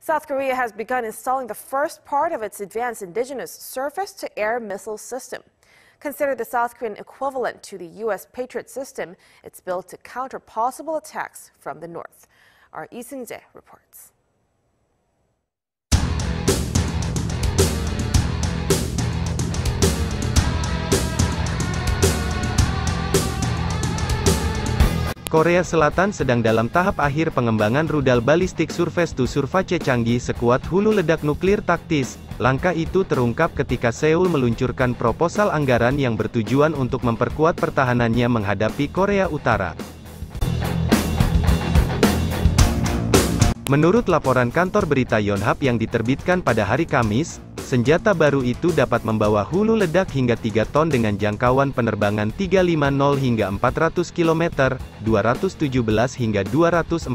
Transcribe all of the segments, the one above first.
South Korea has begun installing the first part of its advanced indigenous surface-to-air missile system. Considered the South Korean equivalent to the U.S. Patriot system, it's built to counter possible attacks from the north. Our Lee Seung-jae reports. Korea Selatan sedang dalam tahap akhir pengembangan rudal balistik surface-to-surface canggih sekuat hulu ledak nuklir taktis. Langkah itu terungkap ketika Seoul meluncurkan proposal anggaran yang bertujuan untuk memperkuat pertahanannya menghadapi Korea Utara. Menurut laporan kantor berita Yonhap yang diterbitkan pada hari Kamis, senjata baru itu dapat membawa hulu ledak hingga 3 ton dengan jangkauan penerbangan 350 hingga 400 km, 217 hingga 248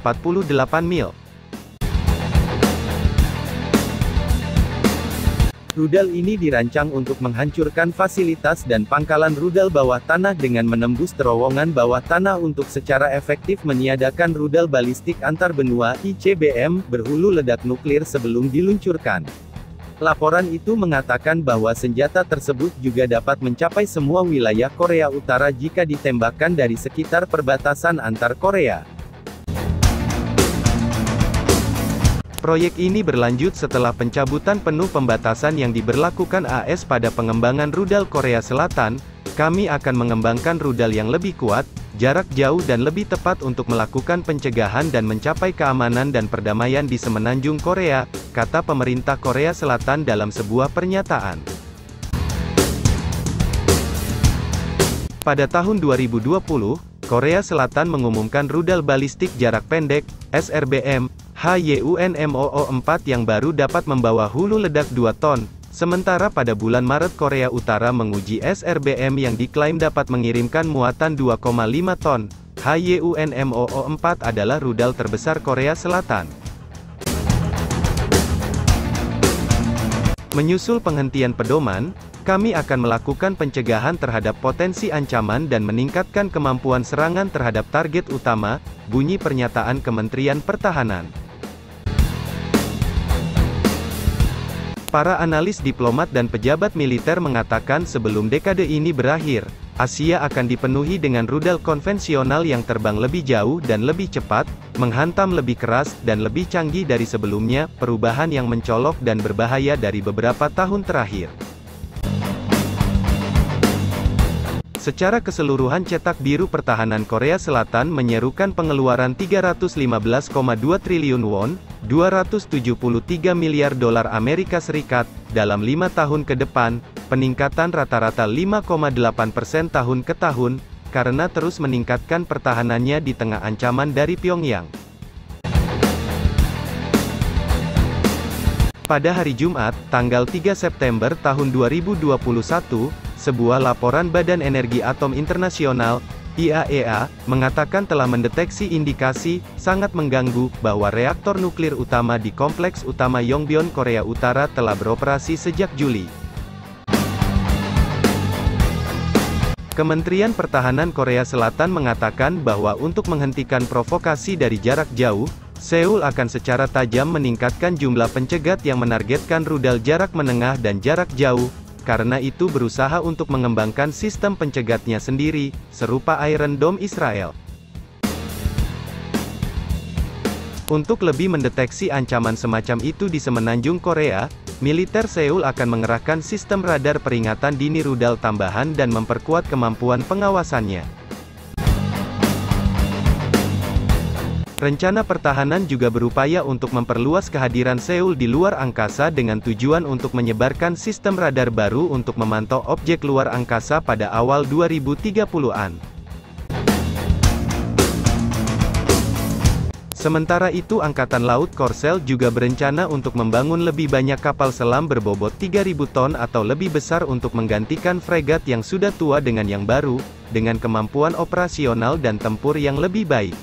mil. Rudal ini dirancang untuk menghancurkan fasilitas dan pangkalan rudal bawah tanah dengan menembus terowongan bawah tanah untuk secara efektif meniadakan rudal balistik antar benua (ICBM) berhulu ledak nuklir sebelum diluncurkan. Laporan itu mengatakan bahwa senjata tersebut juga dapat mencapai semua wilayah Korea Utara jika ditembakkan dari sekitar perbatasan antar Korea. Proyek ini berlanjut setelah pencabutan penuh pembatasan yang diberlakukan AS pada pengembangan rudal Korea Selatan. Kami akan mengembangkan rudal yang lebih kuat, jarak jauh dan lebih tepat untuk melakukan pencegahan dan mencapai keamanan dan perdamaian di semenanjung Korea, kata pemerintah Korea Selatan dalam sebuah pernyataan. Pada tahun 2020, Korea Selatan mengumumkan rudal balistik jarak pendek, SRBM, HYUNMOO-4 yang baru dapat membawa hulu ledak 2 ton. Sementara pada bulan Maret Korea Utara menguji SRBM yang diklaim dapat mengirimkan muatan 2,5 ton. HYUNMOO-4 adalah rudal terbesar Korea Selatan. Menyusul penghentian pedoman, kami akan melakukan pencegahan terhadap potensi ancaman dan meningkatkan kemampuan serangan terhadap target utama, bunyi pernyataan Kementerian Pertahanan. Para analis diplomat dan pejabat militer mengatakan sebelum dekade ini berakhir, Asia akan dipenuhi dengan rudal konvensional yang terbang lebih jauh dan lebih cepat, menghantam lebih keras dan lebih canggih dari sebelumnya, perubahan yang mencolok dan berbahaya dari beberapa tahun terakhir. Secara keseluruhan cetak biru pertahanan Korea Selatan menyerukan pengeluaran 315,2 triliun won, 273 miliar dolar Amerika Serikat, dalam 5 tahun ke depan, peningkatan rata-rata 5,8% tahun ke tahun, karena terus meningkatkan pertahanannya di tengah ancaman dari Pyongyang. Pada hari Jumat, tanggal 3 September tahun 2021, sebuah laporan Badan Energi Atom Internasional, IAEA, mengatakan telah mendeteksi indikasi sangat mengganggu bahwa reaktor nuklir utama di Kompleks Utama Yongbyon, Korea Utara telah beroperasi sejak Juli. Kementerian Pertahanan Korea Selatan mengatakan bahwa untuk menghentikan provokasi dari jarak jauh, Seoul akan secara tajam meningkatkan jumlah pencegat yang menargetkan rudal jarak menengah dan jarak jauh. Karena itu berusaha untuk mengembangkan sistem pencegatnya sendiri, serupa Iron Dome Israel. Untuk lebih mendeteksi ancaman semacam itu di semenanjung Korea, militer Seoul akan mengerahkan sistem radar peringatan dini rudal tambahan dan memperkuat kemampuan pengawasannya. Rencana pertahanan juga berupaya untuk memperluas kehadiran Seoul di luar angkasa dengan tujuan untuk menyebarkan sistem radar baru untuk memantau objek luar angkasa pada awal 2030-an. Sementara itu Angkatan Laut Korsel juga berencana untuk membangun lebih banyak kapal selam berbobot 3.000 ton atau lebih besar untuk menggantikan fregat yang sudah tua dengan yang baru, dengan kemampuan operasional dan tempur yang lebih baik.